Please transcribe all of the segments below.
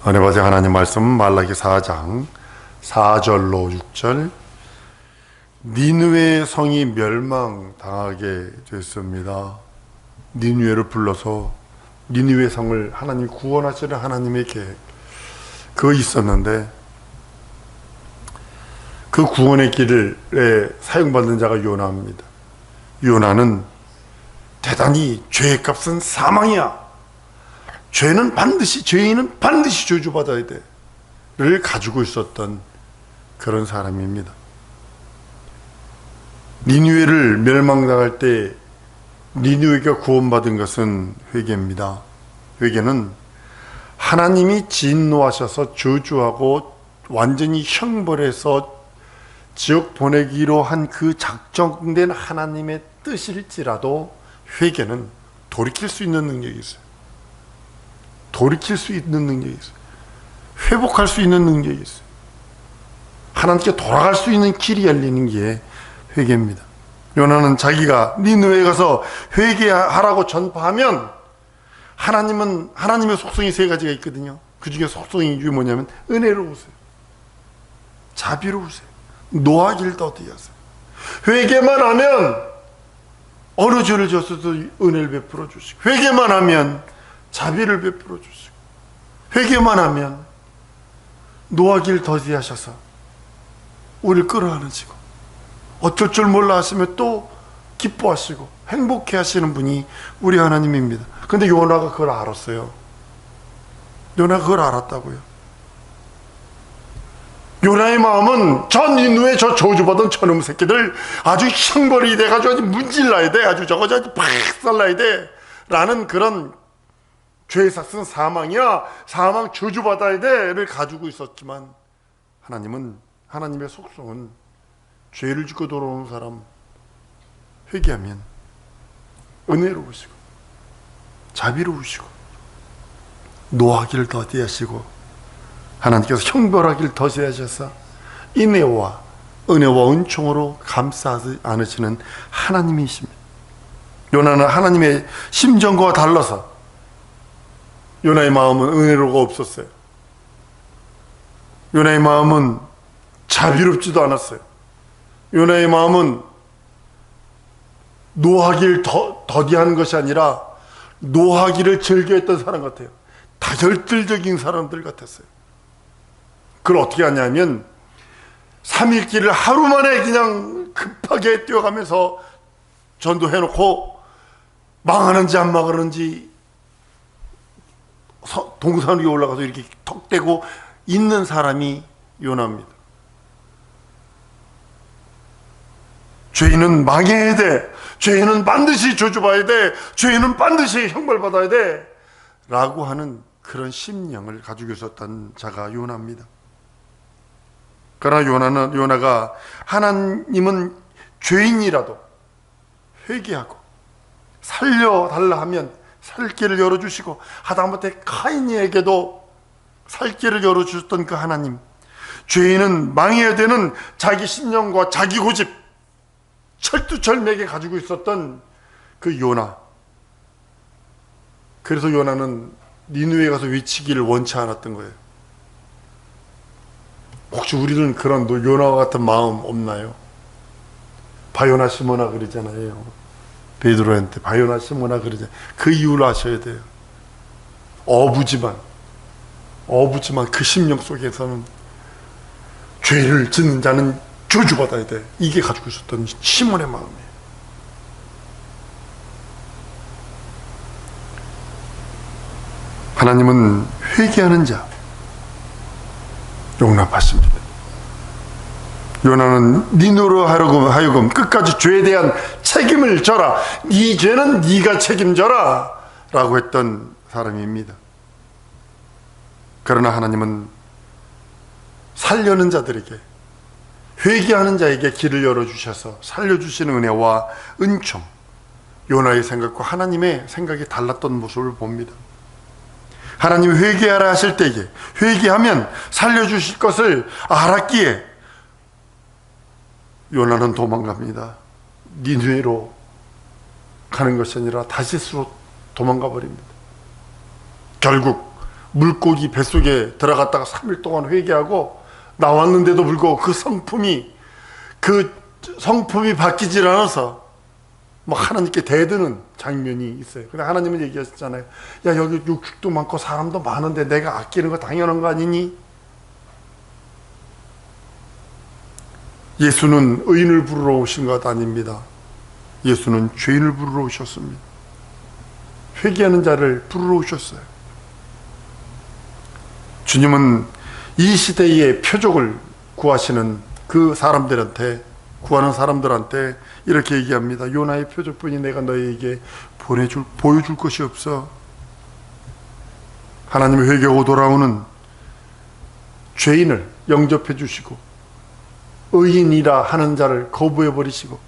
은혜 받으신 하나님 말씀 말라기 4장 4절로 6절. 니느웨 성이 멸망당하게 됐습니다. 니느웨를 불러서 니느웨 성을 하나님 구원하시는 하나님의 계획, 그거 있었는데 그 구원의 길에 사용받는 자가 요나입니다. 요나는 대단히 죄의 값은 사망이야, 죄인은 반드시 저주받아야 돼를 가지고 있었던 그런 사람입니다. 니느웨를 멸망당할 때 니느웨가 구원받은 것은 회개입니다. 회개는 하나님이 진노하셔서 저주하고 완전히 형벌해서 지옥 보내기로 한 그 작정된 하나님의 뜻일지라도 회개는 돌이킬 수 있는 능력이 있어요. 돌이킬 수 있는 능력이 있어요. 회복할 수 있는 능력이 있어요. 하나님께 돌아갈 수 있는 길이 열리는 게 회개입니다. 요나는 자기가 니느웨에 가서 회개하라고 전파하면 하나님의 속성이 세 가지가 있거든요. 그 중에 속성이 뭐냐면 은혜로우세요, 자비로우세요, 노하기를 더디하세요. 회개만 하면 어느 죄를 졌어도 은혜를 베풀어 주시고, 회개만 하면 자비를 베풀어 주시고, 회개만 하면 노하기를 더디하셔서 우리를 끌어안으시고, 어쩔 줄 몰라 하시면 또 기뻐하시고 행복해 하시는 분이 우리 하나님입니다. 근데 요나가 그걸 알았어요. 요나가 그걸 알았다고요. 요나의 마음은 저 니느웨 저 저주받은 저놈 새끼들 아주 형벌이 돼가지고 아주 문질러야 돼, 아주 저거 박살나야 돼 라는 그런 죄의 삭은 사망이야, 사망 저주받아야 돼를 가지고 있었지만, 하나님의 속성은 죄를 짓고 돌아오는 사람 회개하면 은혜로우시고 자비로우시고 노하기를 더디하시고 하나님께서 형벌하기를 더디하셔서 은혜와 은총으로 감싸지 않으시는 하나님이십니다. 요나는 하나님의 심정과 달라서 요나의 마음은 은혜로가 없었어요. 요나의 마음은 자비롭지도 않았어요. 요나의 마음은 노하기를 더디하는 것이 아니라 노하기를 즐겨했던 사람 같아요. 다혈질적인 사람들 같았어요. 그걸 어떻게 하냐면 3일길을 하루 만에 그냥 급하게 뛰어가면서 전도해놓고 망하는지 안 망하는지 동산 위에 올라가서 이렇게 턱 대고 있는 사람이 요나입니다. 죄인은 망해야 돼, 죄인은 반드시 저주받아야 돼, 죄인은 반드시 형벌받아야 돼 라고 하는 그런 심령을 가지고 있었던 자가 요나입니다. 그러나 요나가 하나님은 죄인이라도 회개하고 살려달라 하면 살 길을 열어주시고, 하다못해 카인에게도 살 길을 열어주셨던 그 하나님, 죄인은 망해야 되는 자기 심령과 자기 고집 철두철미하게 가지고 있었던 그 요나. 그래서 요나는 니느웨에 가서 외치기를 원치 않았던 거예요. 혹시 우리는 그런 요나와 같은 마음 없나요? 바요나 시모나 그러잖아요. 베드로한테 바요나 시모나 그러잖아요. 그 이유를 아셔야 돼요. 어부지만 그 심령 속에서는 죄를 짓는 자는 저주받아야 돼, 이게 가지고 있었던 시몬의 마음이에요. 하나님은 회개하는 자 용납하십니다. 요나는 니느웨로 하여금 끝까지 죄에 대한 책임을 져라, 네 죄는 네가 책임져라 라고 했던 사람입니다. 그러나 하나님은 살려는 자들에게, 회개하는 자에게 길을 열어주셔서 살려주시는 은혜와 은총, 요나의 생각과 하나님의 생각이 달랐던 모습을 봅니다. 하나님이 회개하라 하실 때에 회개하면 살려주실 것을 알았기에 요나는 도망갑니다. 니느웨로 가는 것이 아니라 다시스로 도망가 버립니다. 결국 물고기 뱃속에 들어갔다가 3일 동안 회개하고 나왔는데도 불구하고 그 성품이 바뀌질 않아서 하나님께 대드는 장면이 있어요. 근데 하나님은 얘기하셨잖아요. 야, 여기 육축도 많고 사람도 많은데 내가 아끼는 거 당연한 거 아니니? 예수는 의인을 부르러 오신 것 아닙니다. 예수는 죄인을 부르러 오셨습니다. 회개하는 자를 부르러 오셨어요. 주님은 이 시대의 표적을 구하는 사람들한테 이렇게 얘기합니다. 요나의 표적뿐이 내가 너희에게 보여줄 것이 없어. 하나님의 회개하고 돌아오는 죄인을 영접해 주시고 의인이라 하는 자를 거부해 버리시고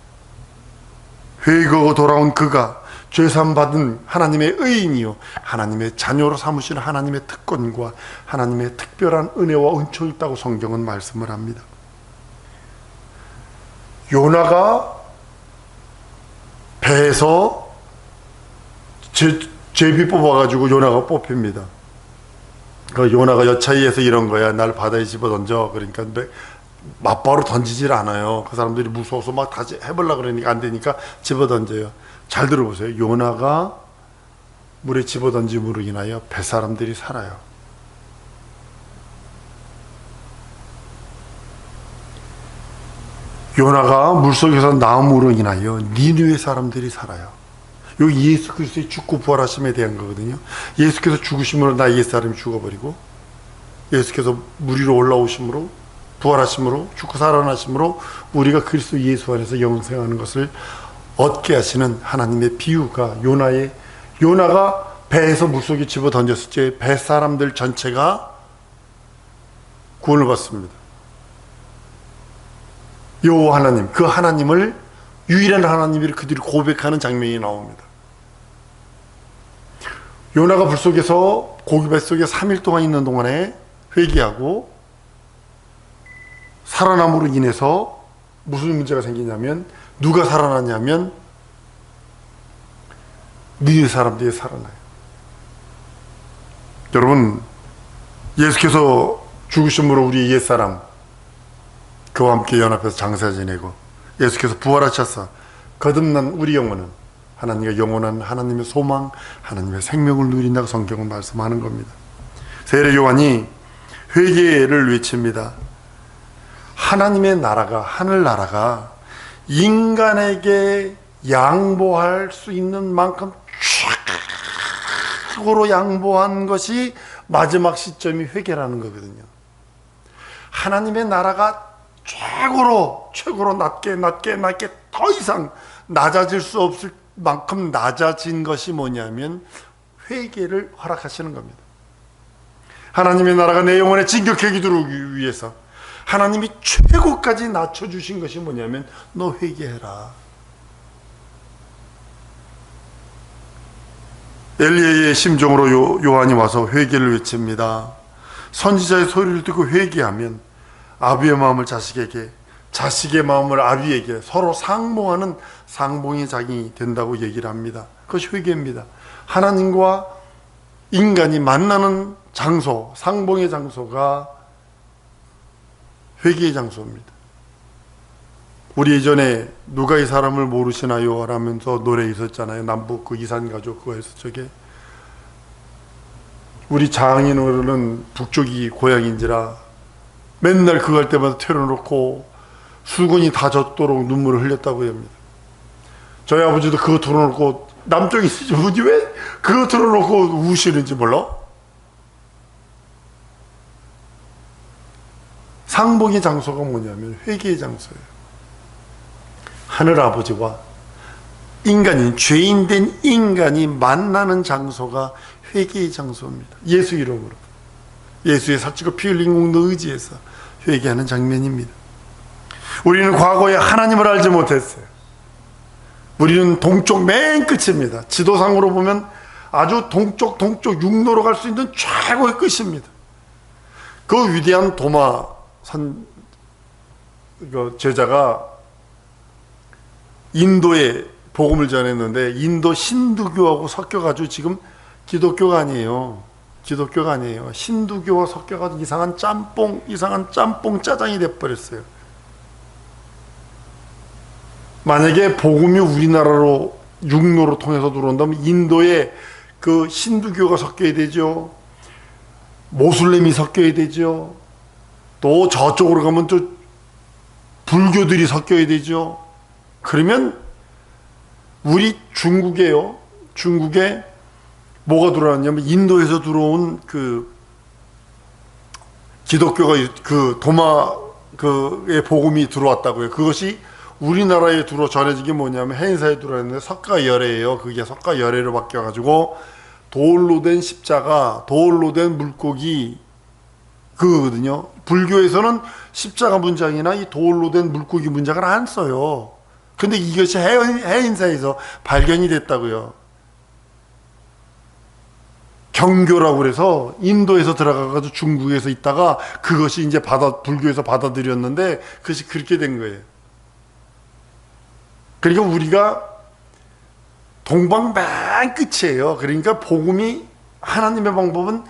회개하고 돌아온 그가 죄사함 받은 하나님의 의인이요 하나님의 자녀로 삼으시는 하나님의 특권과 하나님의 특별한 은혜와 은총이 있다고 성경은 말씀을 합니다. 요나가 배에서 제비 뽑아가지고 요나가 뽑힙니다. 그 요나가 여차이에서 이런 거야. 날 바다에 집어던져. 그러니까 맞바로 던지질 않아요. 그 사람들이 무서워서 막 다시 해보려고 그러니까 안 되니까 집어던져요. 잘 들어보세요. 요나가 물에 집어던짐으로 인하여 뱃사람들이 살아요. 요나가 물속에서 나옴으로 인하여 니느웨 사람들이 살아요. 여기 예수 그리스도의 죽고 부활하심에 대한 거거든요. 예수께서 죽으심으로 나 옛사람이 죽어버리고 예수께서 물 위로 올라오심으로 부활하심으로 죽고 살아나심으로 우리가 그리스도 예수 안에서 영생하는 것을 얻게 하시는 하나님의 비유가 요나가 배에서 물속에 집어 던졌을 때 배 사람들 전체가 구원을 받습니다. 여호와 하나님, 그 하나님을 유일한 하나님을 그들이 고백하는 장면이 나옵니다. 요나가 물속에서 고기 뱃속에 3일 동안 있는 동안에 회개하고 살아남으로 인해서 무슨 문제가 생기냐면 누가 살아났냐면 니느웨 사람들이 살아나요. 여러분, 예수께서 죽으심으로 우리 옛사람 그와 함께 연합해서 장사 지내고 예수께서 부활하셔서 거듭난 우리 영혼은 하나님의 영원한 하나님의 소망, 하나님의 생명을 누린다고 성경은 말씀하는 겁니다. 세례 요한이 회개를 외칩니다. 하나님의 나라가, 하늘나라가 인간에게 양보할 수 있는 만큼 최고로 양보한 것이 마지막 시점이 회개라는 거거든요. 하나님의 나라가 최고로 낮게 더 이상 낮아질 수 없을 만큼 낮아진 것이 뭐냐면 회개를 허락하시는 겁니다. 하나님의 나라가 내 영혼에 진격하게 들어오기 위해서 하나님이 최고까지 낮춰주신 것이 뭐냐면 너 회개해라. 엘리야의 심정으로 요한이 와서 회개를 외칩니다. 선지자의 소리를 듣고 회개하면 아비의 마음을 자식에게, 자식의 마음을 아비에게 서로 상봉하는 상봉의 장이 된다고 얘기를 합니다. 그것이 회개입니다. 하나님과 인간이 만나는 장소, 상봉의 장소가 회개의 장소입니다. 우리 예전에 누가 이 사람을 모르시나요? 라면서 노래 있었잖아요. 남북 그 이산가족 그거에서 저게 우리 장인어른은 북쪽이 고향인지라 맨날 그거 할 때마다 틀어놓고 수건이 다 젖도록 눈물을 흘렸다고 합니다. 저희 아버지도 그거 틀어놓고 남쪽에 있으신 분이 왜 그거 틀어놓고 우시는지 몰라? 상봉의 장소가 뭐냐면 회개의 장소예요. 하늘아버지와 인간인, 죄인된 인간이 만나는 장소가 회개의 장소입니다. 예수 이름으로, 예수의 살찌고 피 흘린 공로 의지해서 회개하는 장면입니다. 우리는 과거에 하나님을 알지 못했어요. 우리는 동쪽 맨 끝입니다. 지도상으로 보면 아주 동쪽 육로로 갈 수 있는 최고의 끝입니다. 그 위대한 도마 제자가 인도에 복음을 전했는데 인도 신두교하고 섞여가지고 지금 기독교가 아니에요. 기독교가 아니에요. 힌두교와 섞여가지고 이상한 짬뽕 짜장이 돼버렸어요. 만약에 복음이 우리나라로 육로로 통해서 들어온다면 인도에 그 힌두교가 섞여야 되죠. 모슬렘이 섞여야 되죠. 또 저쪽으로 가면 또 불교들이 섞여야 되죠. 그러면 우리 중국에요. 중국에 뭐가 들어왔냐면 인도에서 들어온 그 기독교가 그 도마의 복음이 들어왔다고요. 그것이 우리나라에 전해진 게 뭐냐면 해인사에 들어왔는데 석가열애예요. 그게 석가열애로 바뀌어가지고 돌로 된 십자가, 돌로 된 물고기 그거거든요. 불교에서는 십자가 문장이나 이 돌로 된 물고기 문장을 안 써요. 근데 이것이 해인사에서 발견이 됐다고요. 경교라고 그래서 인도에서 들어가가지고 중국에서 있다가 그것이 이제 불교에서 받아들였는데 그것이 그렇게 된 거예요. 그러니까 우리가 동방 맨 끝이에요. 그러니까 복음이 하나님의 방법은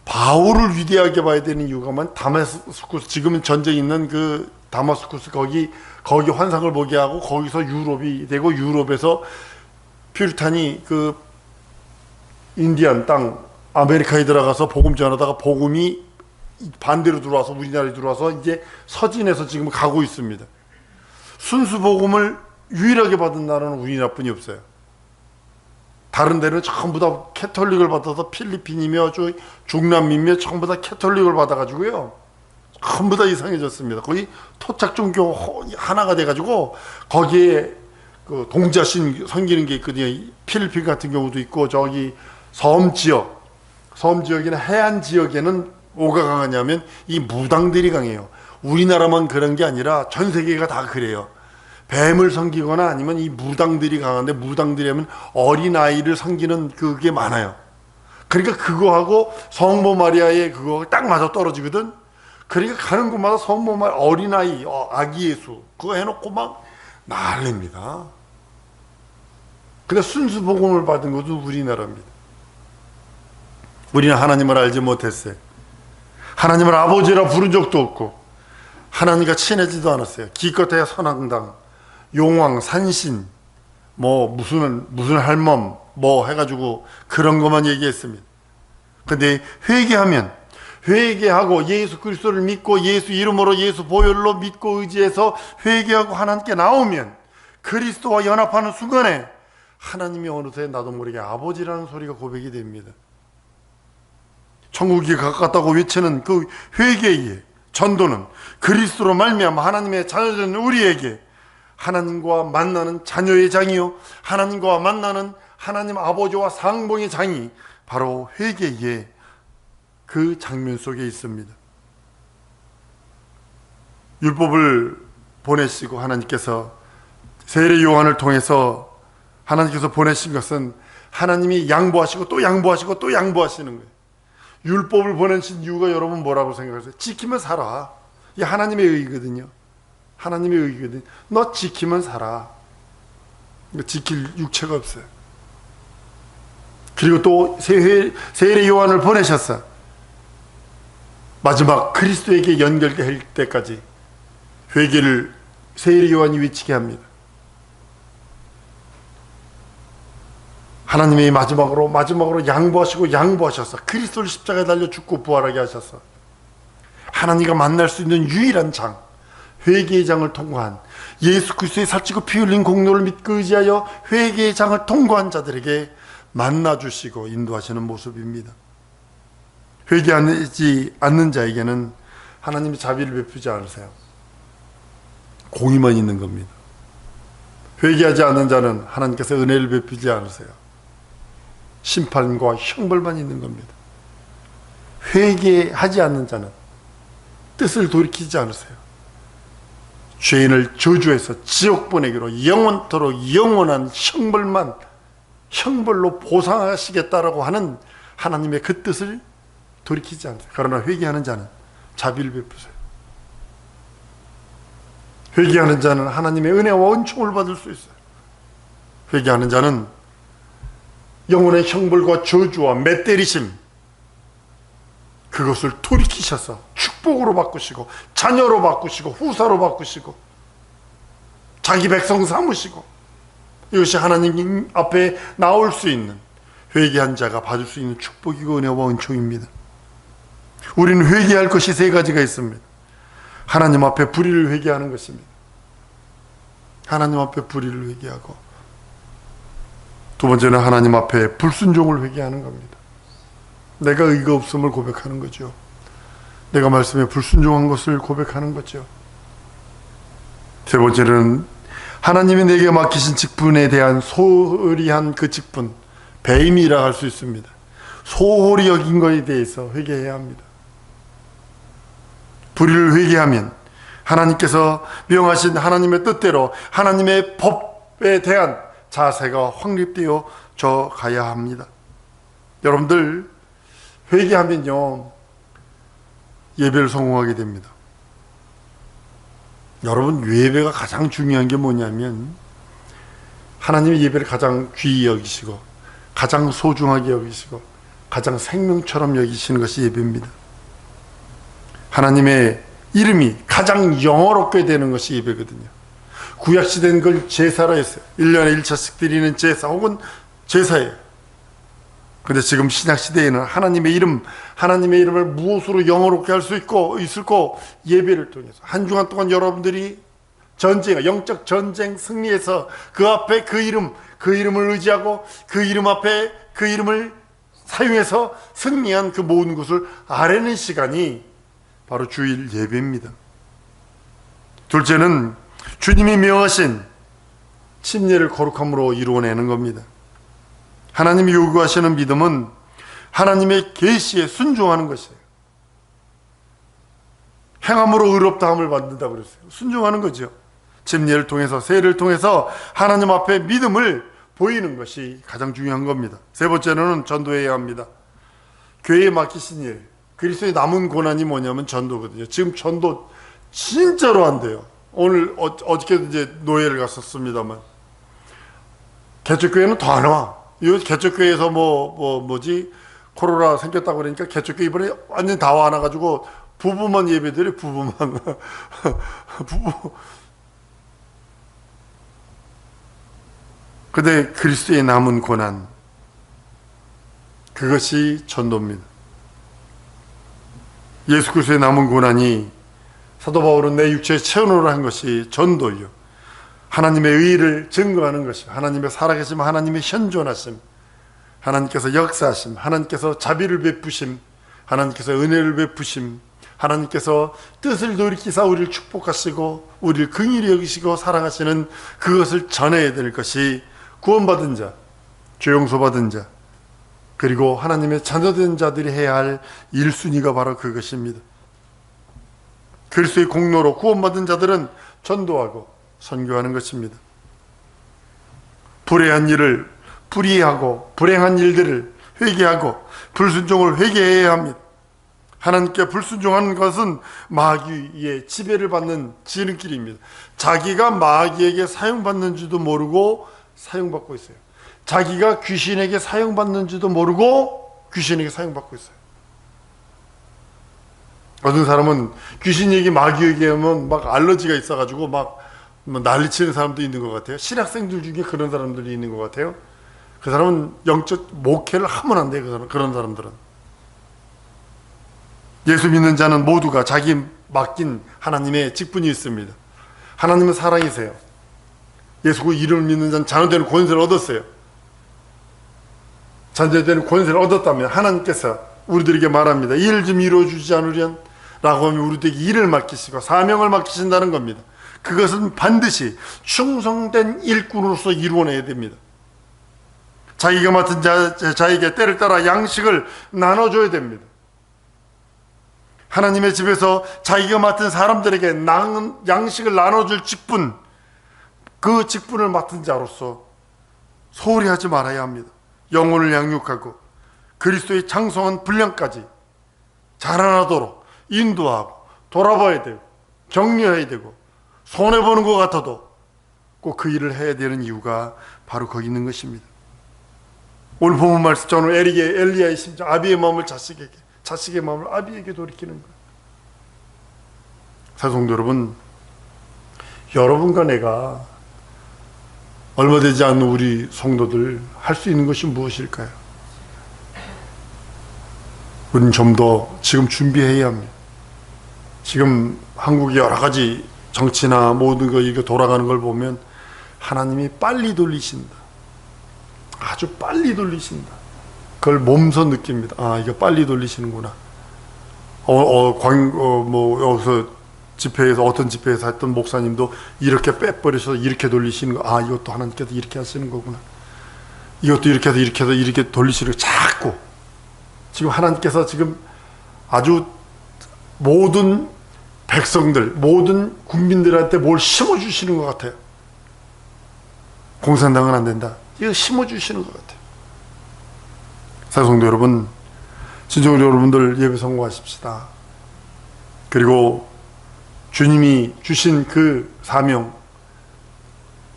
바울을 위대하게 봐야 되는 이유가 다마스쿠스, 지금은 전쟁 있는 그 다마스쿠스 거기 환상을 보게 하고 거기서 유럽이 되고 유럽에서 퓨리탄이 그 인디안 땅 아메리카에 들어가서 복음 전하다가 복음이 반대로 들어와서 우리나라에 들어와서 이제 서진에서 지금 가고 있습니다. 순수 복음을 유일하게 받은 나라는 우리나라뿐이 없어요. 다른 데는 전부 다 캐톨릭을 받아서 필리핀이며 중남미며 전부 다 캐톨릭을 받아가지고요. 전부 다 이상해졌습니다. 거의 토착 종교 하나가 돼가지고 거기에 그 동자신 섬기는 게 있거든요. 필리핀 같은 경우도 있고 저기 섬 지역이나 해안 지역에는 뭐가 강하냐면 이 무당들이 강해요. 우리나라만 그런 게 아니라 전 세계가 다 그래요. 뱀을 섬기거나 아니면 이 무당들이 강한데 무당들이 하면 어린아이를 섬기는 그게 많아요. 그러니까 그거하고 성모 마리아의 그거 딱 맞아 떨어지거든. 그러니까 가는 곳마다 성모 마리아 어린아이 아기 예수 그거 해놓고 막 난립니다. 근데 순수 복음을 받은 것도 우리나라입니다. 우리는 하나님을 알지 못했어요. 하나님을 아버지라 부른 적도 없고 하나님과 친해지도 않았어요. 기껏해야 선왕당 용왕, 산신, 무슨 할멈, 해가지고 그런 것만 얘기했습니다. 근데 회개하고 예수 그리스도를 믿고 예수 이름으로 예수 보혈로 믿고 의지해서 회개하고 하나님께 나오면 그리스도와 연합하는 순간에 하나님이 어느새 나도 모르게 아버지라는 소리가 고백이 됩니다. 천국이 가깝다고 외치는 그 회개의 전도는 그리스도로 말미암아 하나님의 자녀된 우리에게 하나님과 만나는 자녀의 장이요 하나님과 만나는 하나님 아버지와 상봉의 장이 바로 회개의 그 장면 속에 있습니다. 율법을 보내시고 하나님께서 세례 요한을 통해서 하나님께서 보내신 것은 하나님이 양보하시고 또 양보하시고 또 양보하시는 거예요. 율법을 보내신 이유가 여러분 뭐라고 생각하세요? 지키면 살아. 이게 하나님의 의거든요. 하나님의 의거든. 너 지키면 살아. 지킬 육체가 없어요. 그리고 또 세례 요한을 보내셨어. 마지막 그리스도에게 연결될 때까지 회개를 세례 요한이 외치게 합니다. 하나님이 마지막으로 양보하셔서 그리스도를 십자가에 달려 죽고 부활하게 하셔서 하나님과 만날 수 있는 유일한 장, 회개의 장을 통과한 예수 그리스도의 살찌고 피 흘린 공로를 믿고 의지하여 회개의 장을 통과한 자들에게 만나주시고 인도하시는 모습입니다. 회개하지 않는 자에게는 하나님이 자비를 베푸지 않으세요. 공의만 있는 겁니다. 회개하지 않는 자는 하나님께서 은혜를 베푸지 않으세요. 심판과 형벌만 있는 겁니다. 회개하지 않는 자는 뜻을 돌이키지 않으세요. 죄인을 저주해서 지옥 보내기로 영원토록 영원한 형벌로 보상하시겠다라고 하는 하나님의 그 뜻을 돌이키지 않으세요. 그러나 회개하는 자는 자비를 베푸세요. 회개하는 자는 하나님의 은혜와 은총을 받을 수 있어요. 회개하는 자는 영혼의 형벌과 저주와 맷때리심, 그것을 돌이키셔서 축복으로 바꾸시고 자녀로 바꾸시고 후사로 바꾸시고 자기 백성 삼으시고, 이것이 하나님 앞에 나올 수 있는 회개한 자가 받을 수 있는 축복이고 은혜와 은총입니다. 우리는 회개할 것이 세 가지가 있습니다. 하나님 앞에 불의를 회개하는 것입니다. 하나님 앞에 불의를 회개하고, 두 번째는 하나님 앞에 불순종을 회개하는 겁니다. 내가 의가 없음을 고백하는 거죠. 내가 말씀에 불순종한 것을 고백하는 거죠. 세 번째는 하나님이 내게 맡기신 직분에 대한 소홀히 한 그 직분, 배임이라 할 수 있습니다. 소홀히 여긴 것에 대해서 회개해야 합니다. 불의를 회개하면 하나님께서 명하신 하나님의 뜻대로 하나님의 법에 대한 자세가 확립되어져 가야 합니다. 여러분들, 회개하면요 예배를 성공하게 됩니다. 여러분, 예배가 가장 중요한 게 뭐냐면 하나님의 예배를 가장 귀히 여기시고 가장 소중하게 여기시고 가장 생명처럼 여기시는 것이 예배입니다. 하나님의 이름이 가장 영어롭게 되는 것이 예배거든요. 구약시대는 그걸 제사라 했어요. 1년에 1차씩 드리는 제사 혹은 제사예요. 근데 지금 신약시대에는 하나님의 이름을 무엇으로 영어롭게 할 수 있을까? 예배를 통해서 한 주간 동안 여러분들이 영적 전쟁 승리해서 그 앞에 그 이름을 의지하고 그 이름 앞에 그 이름을 사용해서 승리한 그 모든 것을 아뢰는 시간이 바로 주일 예배입니다. 둘째는 주님이 명하신 침례를 거룩함으로 이루어내는 겁니다. 하나님이 요구하시는 믿음은 하나님의 계시에 순종하는 것이에요. 행함으로 의롭다함을 받는다고 그랬어요. 순종하는 거죠. 침례를 통해서, 세례를 통해서 하나님 앞에 믿음을 보이는 것이 가장 중요한 겁니다. 세 번째로는 전도해야 합니다. 교회에 맡기신 일, 그리스도의 남은 고난이 뭐냐면 전도거든요. 지금 전도 진짜로 안 돼요. 오늘 어저께도 이제 노예를 갔었습니다만, 개척교회는 더 안 와. 이 개척교회에서 코로나 생겼다고 그러니까 개척교회 이번에 완전 다 와놔가지고 부부만 예배드려. 부부. 근데 그리스도의 남은 고난, 그것이 전도입니다. 예수 그리스도의 남은 고난이, 사도 바울은 내 육체의 체온으로 한 것이 전도요. 하나님의 의의를 증거하는 것이, 하나님의 살아계심, 하나님의 현존하심, 하나님께서 역사하심, 하나님께서 자비를 베푸심, 하나님께서 은혜를 베푸심, 하나님께서 뜻을 돌이키사 우리를 축복하시고 우리를 긍휼히 여기시고 사랑하시는 그것을 전해야 될 것이 구원받은 자, 죄 용서받은 자, 그리고 하나님의 자녀된 자들이 해야 할 1순위가 바로 그것입니다. 그리스도의 공로로 구원받은 자들은 전도하고 선교하는 것입니다. 불의한 일을 불의하고 불행한 일들을 회개하고 불순종을 회개해야 합니다. 하나님께 불순종하는 것은 마귀의 지배를 받는 지름길입니다. 자기가 마귀에게 사용받는지도 모르고 사용받고 있어요. 자기가 귀신에게 사용받는지도 모르고 귀신에게 사용받고 있어요. 어떤 사람은 귀신 얘기, 마귀 얘기하면 막 알러지가 있어가지고 막 난리치는 사람도 있는 것 같아요. 신학생들 중에 그런 사람들이 있는 것 같아요. 그 사람은 영적 목회를 하면 안 돼요. 그런 사람들은. 예수 믿는 자는 모두가 자기 맡긴 하나님의 직분이 있습니다. 하나님은 사랑이세요. 예수 그 이름을 믿는 자는 자녀되는 권세를 얻었어요. 자녀되는 권세를 얻었다면 하나님께서 우리들에게 말합니다. 일 좀 이루어주지 않으련? 라고 하면 우리들에게 일을 맡기시고 사명을 맡기신다는 겁니다. 그것은 반드시 충성된 일꾼으로서 이루어내야 됩니다. 자기가 맡은 자에게 때를 따라 양식을 나눠줘야 됩니다. 하나님의 집에서 자기가 맡은 사람들에게 양식을 나눠줄 직분, 그 직분을 맡은 자로서 소홀히 하지 말아야 합니다. 영혼을 양육하고 그리스도의 장성한 분량까지 자라나도록 인도하고 돌아봐야 되고 격려해야 되고 손해보는 것 같아도 꼭 그 일을 해야 되는 이유가 바로 거기 있는 것입니다. 오늘 본문 말씀, 저는 엘리야의 심정, 아비의 마음을 자식에게 자식의 마음을 아비에게 돌이키는 거예요. 사성도 여러분, 여러분과 내가 얼마 되지 않는 우리 성도들 할 수 있는 것이 무엇일까요? 우리는 좀 더 지금 준비해야 합니다. 지금 한국의 여러 가지 정치나 모든 거 이거 돌아가는 걸 보면 하나님이 빨리 돌리신다. 아주 빨리 돌리신다. 그걸 몸소 느낍니다. 아, 이거 빨리 돌리시는구나. 여기서 집회에서 어떤 집회에서 했던 목사님도 이렇게 빼버려서 이렇게 돌리시는 거. 아, 이것도 하나님께서 이렇게 하시는 거구나. 이것도 이렇게 해서 이렇게 해서 이렇게 돌리시는 거. 자꾸 지금 하나님께서 지금 아주 모든 백성들, 모든 국민들한테 뭘 심어주시는 것 같아요. 공산당은 안 된다. 이거 심어주시는 것 같아요. 사성도 여러분, 진정으로 여러분들 예배 성공하십시다. 그리고 주님이 주신 그 사명,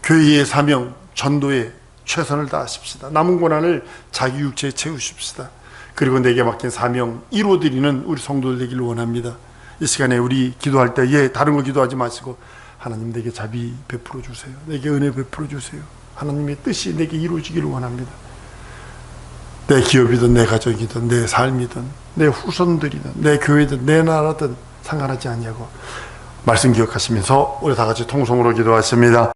교회의 사명, 전도에 최선을 다하십시다. 남은 고난을 자기 육체에 채우십시다. 그리고 내게 맡긴 사명 이루어드리는 우리 성도들 되기를 원합니다. 이 시간에 우리 기도할 때에 다른 거 기도하지 마시고 하나님 내게 자비 베풀어 주세요. 내게 은혜 베풀어 주세요. 하나님의 뜻이 내게 이루어지기를 원합니다. 내 기업이든 내 가정이든 내 삶이든 내 후손들이든 내 교회든 내 나라든 상관하지 않냐고 말씀 기억하시면서 우리 다 같이 통성으로 기도하십니다.